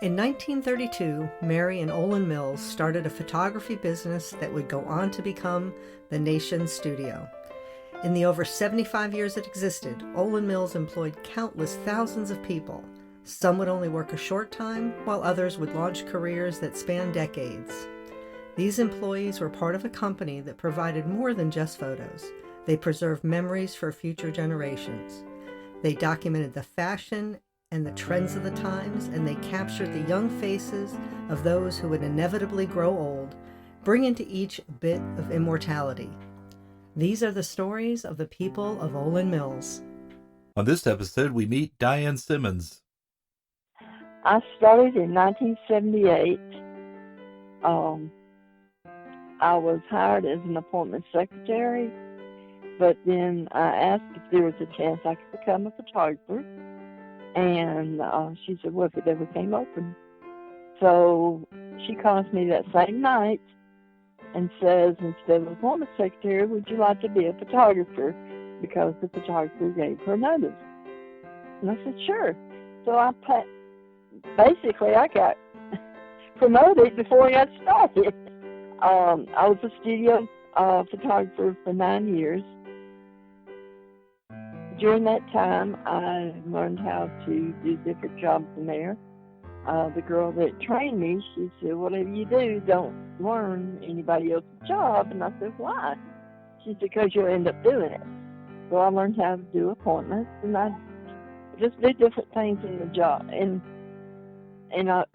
In 1932, Mary and Olan Mills started a photography business that would go on to become the nation's studio. In the over 75 years it existed, Olan Mills employed countless thousands of people. Some would only work a short time, while others would launch careers that spanned decades. These employees were part of a company that provided more than just photos. They preserved memories for future generations. They documented the fashion and the trends of the times, and they captured the young faces of those who would inevitably grow old, bringing to each a bit of immortality. These are the stories of the people of Olan Mills. On this episode, we meet Diane Simmons. I started in 1978. I was hired as an appointment secretary, but then I asked if there was a chance I could become a photographer. And she said, well, if it ever came open. So she calls me that same night and says, instead of appointment secretary, would you like to be a photographer? Because the photographer gave her notice. And I said, sure. So I got promoted before I got started. I was a studio photographer for 9 years. During that time, I learned how to do different jobs in there. The girl that trained me, she said, whatever you do, don't learn anybody else's job. And I said, why? She said, because you'll end up doing it. So I learned how to do appointments, and I just did different things in the job, in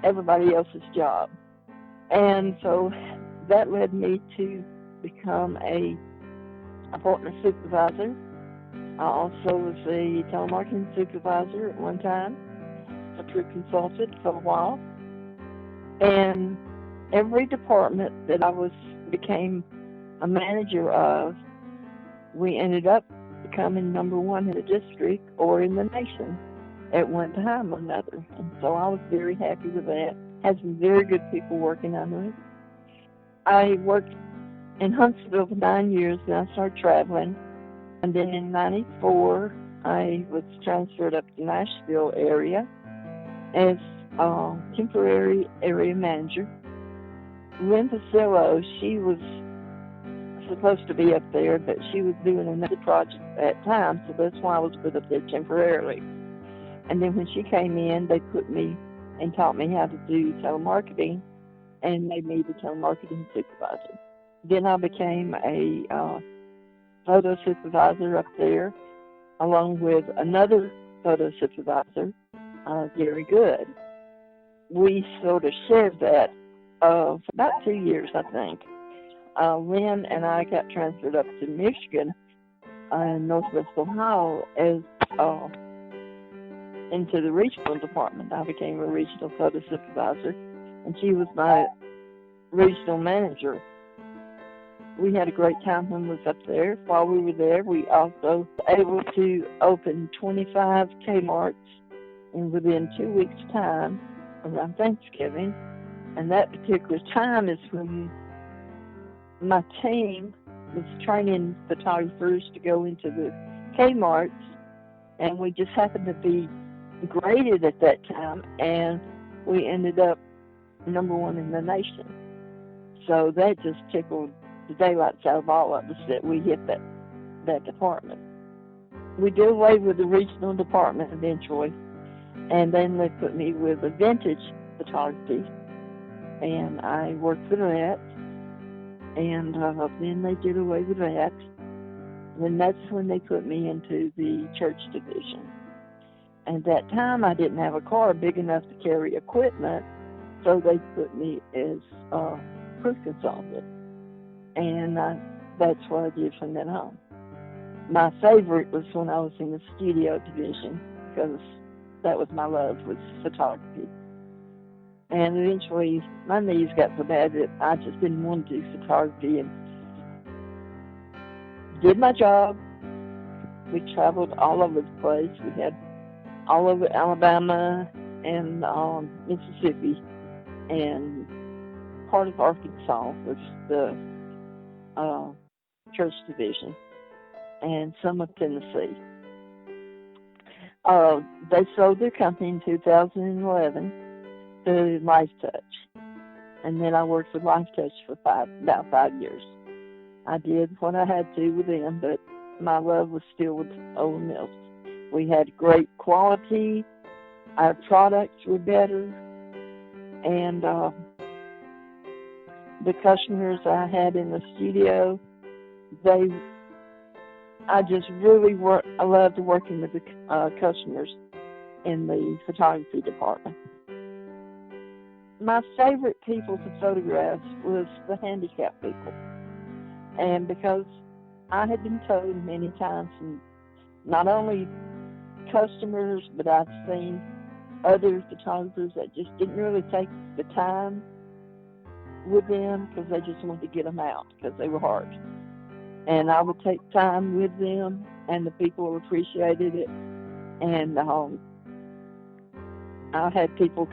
everybody else's job. And so that led me to become a appointment supervisor. I also was a telemarketing supervisor at one time, a true consultant for a while. And every department that I became a manager of, we ended up becoming number one in the district or in the nation at one time or another. And so I was very happy with that. Had some very good people working under me. I worked in Huntsville for 9 years, then I started traveling. And then in 94, I was transferred up to the Nashville area as temporary area manager. Lynn Pasillo, she was supposed to be up there, but she was doing another project at that time, so that's why I was put up there temporarily. And then when she came in, they put me and taught me how to do telemarketing and made me the telemarketing supervisor. Then I became a photo supervisor up there, along with another photo supervisor, Gary Good. We sort of shared that for about 2 years, I think. Lynn and I got transferred up to Michigan in Northwest Ohio as into the regional department. I became a regional photo supervisor, and she was my regional manager. We had a great time when we was up there. While we were there, we also were able to open 25 Kmarts within 2 weeks' time around Thanksgiving. And that particular time is when my team was training photographers to go into the Kmarts, and we just happened to be graded at that time, and we ended up number one in the nation. So that just tickled the daylights out of all of us that we hit that department. We did away with the regional department eventually, and then they put me with a vintage photography, and I worked for that, and then they did away with that. Then that's when they put me into the church division. And at that time, I didn't have a car big enough to carry equipment, so they put me as a crew consultant. And that's what I did from then on. My favorite was when I was in the studio division, because that was my love, was photography. And eventually, my knees got so bad that I just didn't want to do photography, and did my job. We traveled all over the place. We had all over Alabama and Mississippi, and part of Arkansas was the church division, and some of Tennessee. They sold their company in 2011, to Life Touch. And then I worked with Life Touch for about 5 years. I did what I had to with them, but my love was still with Oola Mills. We had great quality. Our products were better. And the customers I had in the studio, I just really I loved working with the customers in the photography department. My favorite people to photograph was the handicapped people. And because I had been told many times, and not only customers, but I've seen other photographers that just didn't really take the time with them because they just wanted to get them out because they were hard. And I would take time with them, and the people appreciated it. And I had people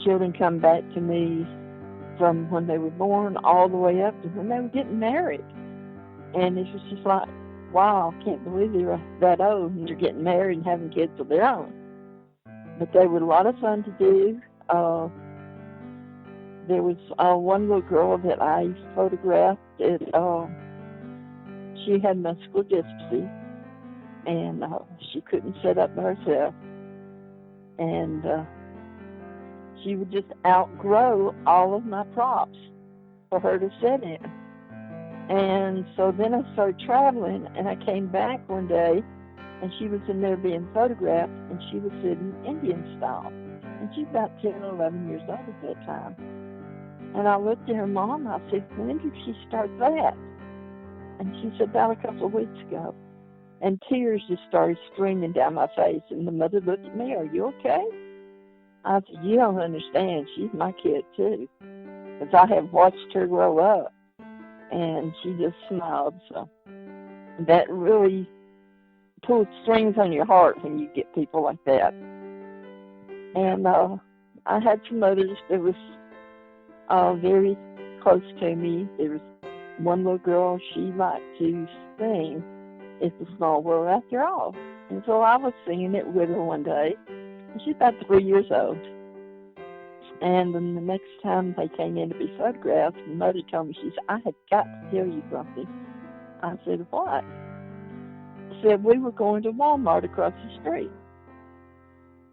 children come back to me from when they were born all the way up to when they were getting married. And it was just like, wow, I can't believe they're that old and they're getting married and having kids of their own. But they were a lot of fun to do. There was one little girl that I photographed. She had muscular dystrophy, and she couldn't sit up by herself. And she would just outgrow all of my props for her to sit in. And so then I started traveling, and I came back one day, and she was in there being photographed, and she was sitting Indian style. And she's about 10 or 11 years old at that time. And I looked at her mom, and I said, when did she start that? And she said, about a couple of weeks ago. And tears just started streaming down my face. And the mother looked at me, are you okay? I said, you don't understand. She's my kid, too. Because I have watched her grow up. And she just smiled. So that really pulls strings on your heart when you get people like that. And I had some others that was very close to me. There was one little girl, she liked to sing It's a Small World After All. And so I was singing it with her one day. And she's about 3 years old. And then the next time they came in to be photographed, the mother told me, she said, I have got to tell you something. I said, what? She said, we were going to Walmart across the street.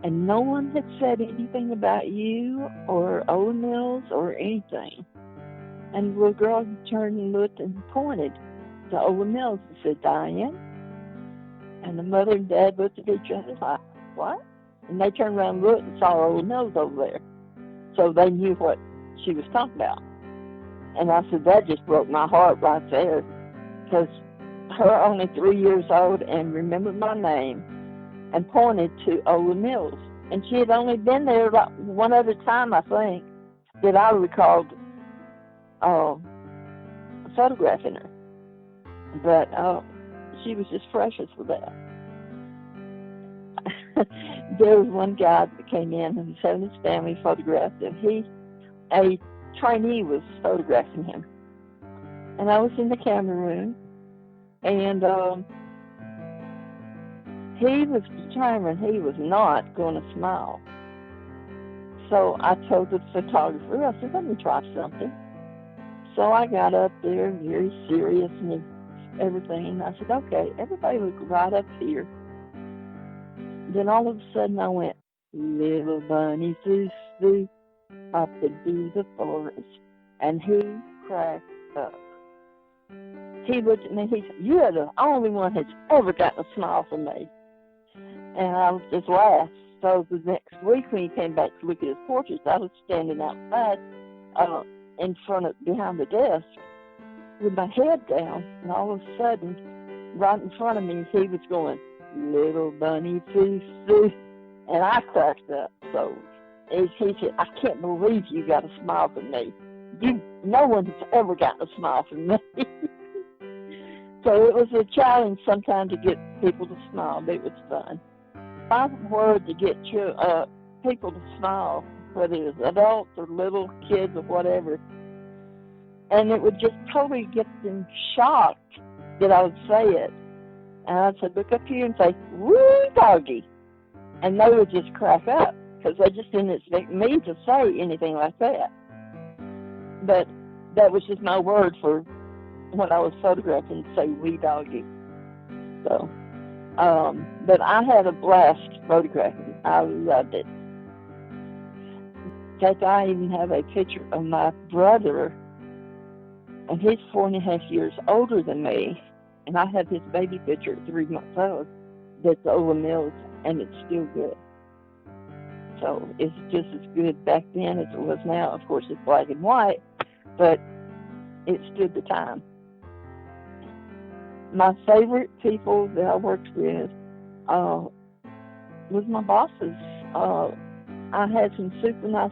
And no one had said anything about you or Oola Mills or anything. And the little girl turned and looked and pointed to Oola Mills and said, Diane? And the mother and dad looked at each other like, what? And they turned around and looked and saw Oola Mills over there. So they knew what she was talking about. And I said, that just broke my heart right there. Because her only 3 years old and remembered my name and pointed to Oola Mills. And she had only been there like one other time, I think, that I recalled photographing her. But she was just precious for that. There was one guy that came in and was having his family photographed, and a trainee was photographing him. And I was in the camera room, and he was determined he was not going to smile. So I told the photographer, I said, let me try something. So I got up there, very serious and everything, and I said, okay, everybody look right up here. Then all of a sudden I went, little bunny foo-foo, up into the forest. And he cracked up. He looked at me, he said, you're the only one that's ever gotten a smile from me. And I was just laughed. So the next week when he came back to look at his portraits, I was standing outside behind the desk with my head down. And all of a sudden, right in front of me, he was going, little bunny foo-foo. And I cracked up. So he said, I can't believe you got a smile from me. No one's ever gotten a smile from me. So it was a challenge sometimes to get people to smile, but it was fun. My word to get people to smile, whether it was adults or little kids or whatever. And it would just totally get them shocked that I would say it. And I'd say, look up here and say, woo, doggy. And they would just crack up. because they just didn't expect me to say anything like that. But that was just my word for when I was photographing, say wee doggy. So, but I had a blast photographing. I loved it. In fact, I even have a picture of my brother, and he's 4.5 years older than me, and I have his baby picture at 3 months old. That's Oola Mills, and it's still good. So it's just as good back then as it was now. Of course, it's black and white, but it stood the time. My favorite people that I worked with was my bosses. I had some super nice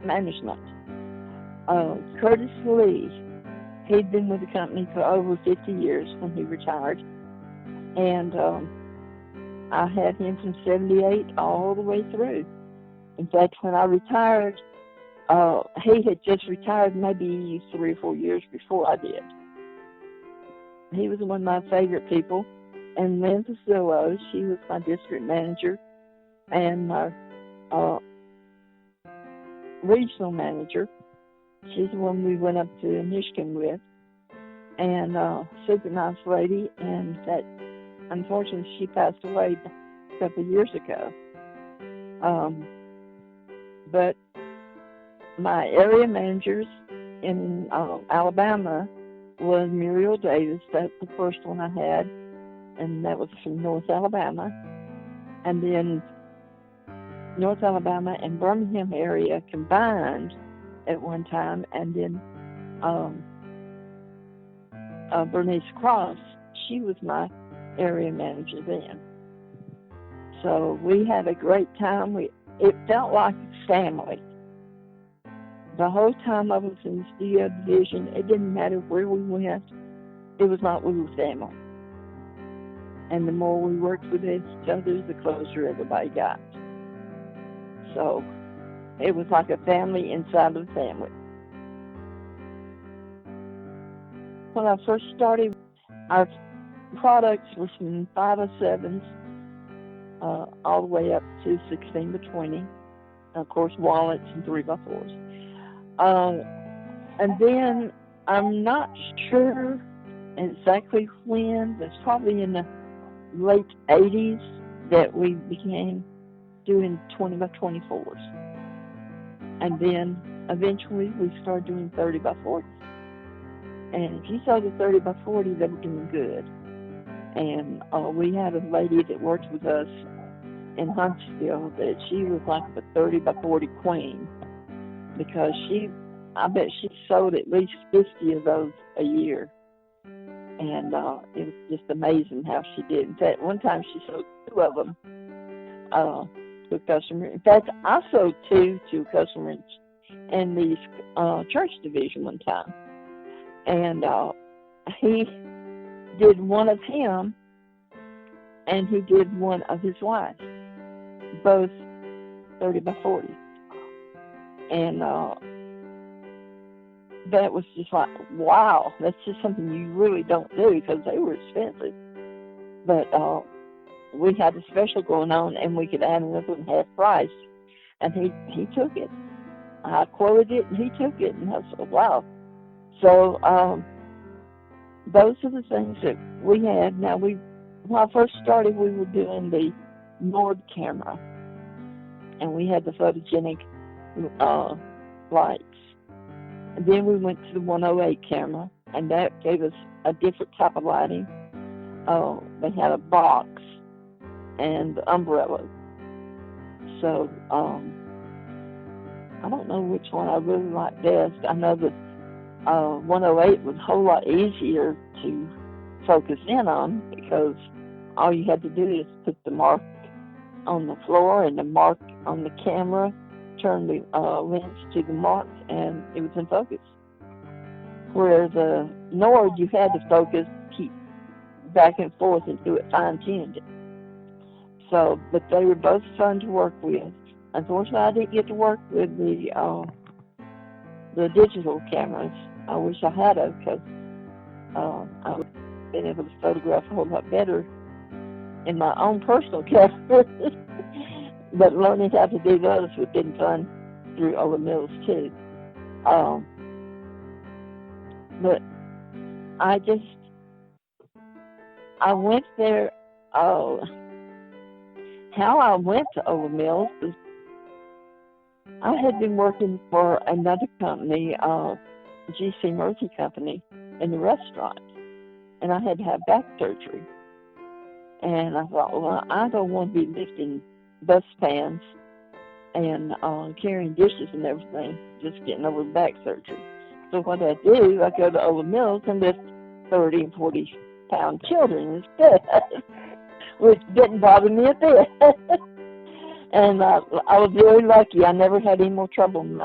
management. Curtis Lee, he'd been with the company for over 50 years when he retired. And I had him from 78 all the way through. In fact, when I retired, he had just retired maybe 3 or 4 years before I did. He was one of my favorite people. And Lynn Pasillo, she was my district manager and my regional manager. She's the one we went up to Michigan with. And super nice lady. And that, unfortunately, she passed away a couple of years ago. But my area managers in Alabama was Muriel Davis. That's the first one I had, and that was from North Alabama. And then North Alabama and Birmingham area combined at one time, and then Bernice Cross, she was my area manager then. So we had a great time. It felt like family. The whole time I was in the studio division, it didn't matter where we went. It was like we were family. And the more we worked with each other, the closer everybody got. So it was like a family inside of a family. When I first started, our products were from 507s all the way up to 16 by 20. And of course, wallets and 3x4s. And then I'm not sure exactly when, but it's probably in the late 80s that we began doing 20 by 24s. And then eventually we started doing 30 by 40s. And if you saw the 30 by 40, they were doing good. And we had a lady that worked with us in Huntsville that she was like the 30 by 40 queen, because I bet she sold at least 50 of those a year. And it was just amazing how she did. In fact, one time she sold 2 of them to a customer. In fact, I sold 2 to a customer in the church division one time. And he did one of him, and he did one of his wife, both 30 by 40. And that was just like, wow, that's just something you really don't do, because they were expensive. But we had a special going on, and we could add another one half price. And he took it. I quoted it, and he took it. And I said, wow. So those are the things that we had. Now, when I first started, we were doing the Nord camera, and we had the photogenic lights. And then we went to the 108 camera, and that gave us a different type of lighting. They had a box and umbrellas. So I don't know which one I really like best. I know that 108 was a whole lot easier to focus in on, because all you had to do is put the mark on the floor and the mark on the camera, turn the lens to the mark, and it was in focus. Whereas the Nord, you had to focus, keep back and forth and do it fine-tuned. So, but they were both fun to work with. Unfortunately, I didn't get to work with the digital cameras. I wish I had them, because I would have been able to photograph a whole lot better. in my own personal career, but learning how to do those has been fun through Oola Mills too. But I went there. How I went to Oola Mills was I had been working for another company, GC Murphy Company, in the restaurant, and I had to have back surgery. And I thought, well, I don't want to be lifting dustpans and carrying dishes and everything, just getting over back surgery. So what I do, I go to Oola Mills and lift 30 and 40-pound children instead, which didn't bother me a bit. And I was very lucky. I never had any more trouble in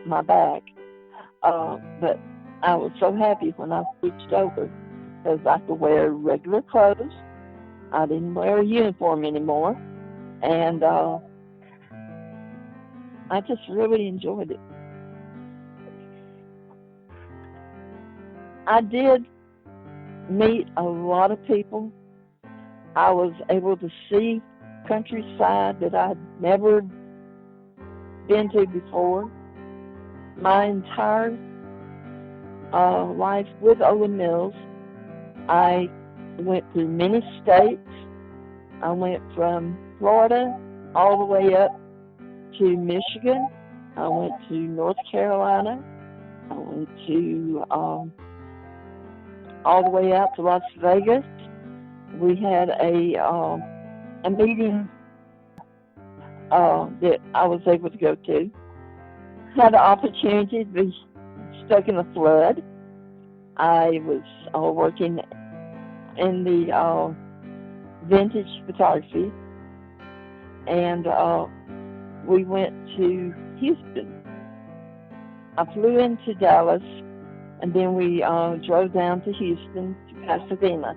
my back. But I was so happy when I switched over because I could wear regular clothes. I didn't wear a uniform anymore. And I just really enjoyed it. I did meet a lot of people. I was able to see countryside that I'd never been to before. My entire life with Oola Mills, I went through many states. I went from Florida all the way up to Michigan. I went to North Carolina. I went to all the way out to Las Vegas. We had a meeting that I was able to go to. Had the opportunity to be stuck in a flood. I was working in the vintage photography, and we went to Houston. I flew into Dallas, and then we drove down to Houston, to Pasadena,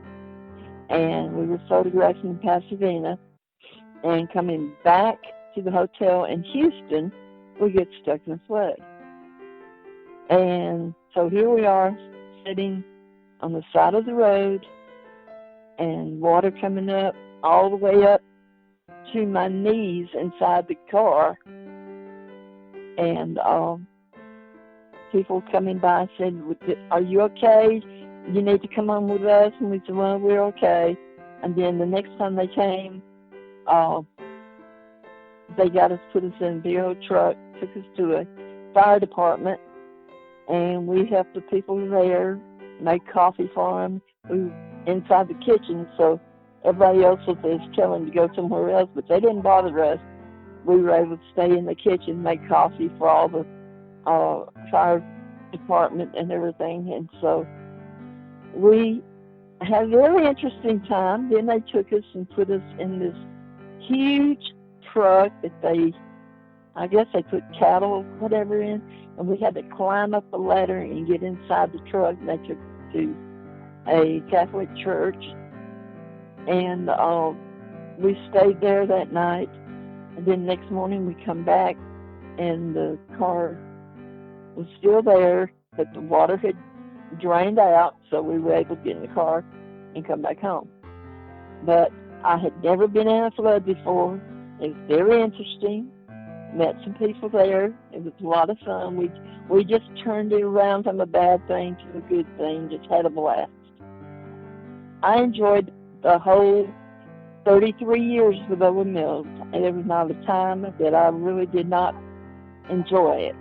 and we were photographing in Pasadena, and coming back to the hotel in Houston, we get stuck in a flood. And so here we are, sitting on the side of the road, and water coming up all the way up to my knees inside the car. And people coming by said, "Are you okay? You need to come on with us." And we said, "Well, we're okay." And then the next time they came, they got us, put us in a big old truck, took us to a fire department, and we helped the people there, make coffee for them inside the kitchen. So everybody else was telling to go somewhere else, but they didn't bother us. We were able to stay in the kitchen, make coffee for all the fire department and everything. And so we had a very interesting time. Then they took us and put us in this huge truck that I guess they put cattle or whatever in, and we had to climb up a ladder and get inside the truck. And they took us to a Catholic church, and we stayed there that night. And then next morning we come back, and the car was still there, but the water had drained out, so we were able to get in the car and come back home. But I had never been in a flood before. It was very interesting. Met some people there. It was a lot of fun. We just turned it around from a bad thing to a good thing. Just had a blast. I enjoyed the whole 33 years with Oola Mills, and there was not a time that I really did not enjoy it.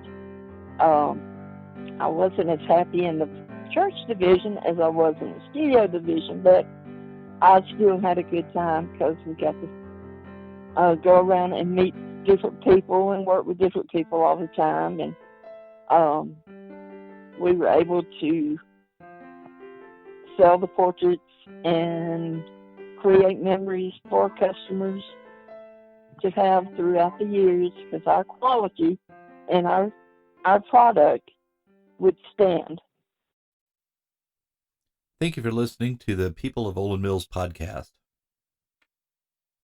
I wasn't as happy in the church division as I was in the studio division, but I still had a good time because we got to go around and meet different people and work with different people all the time, and we were able to sell the portraits and create memories for customers to have throughout the years, because our quality and our product would stand. Thank you for listening to the People of Olan Mills podcast.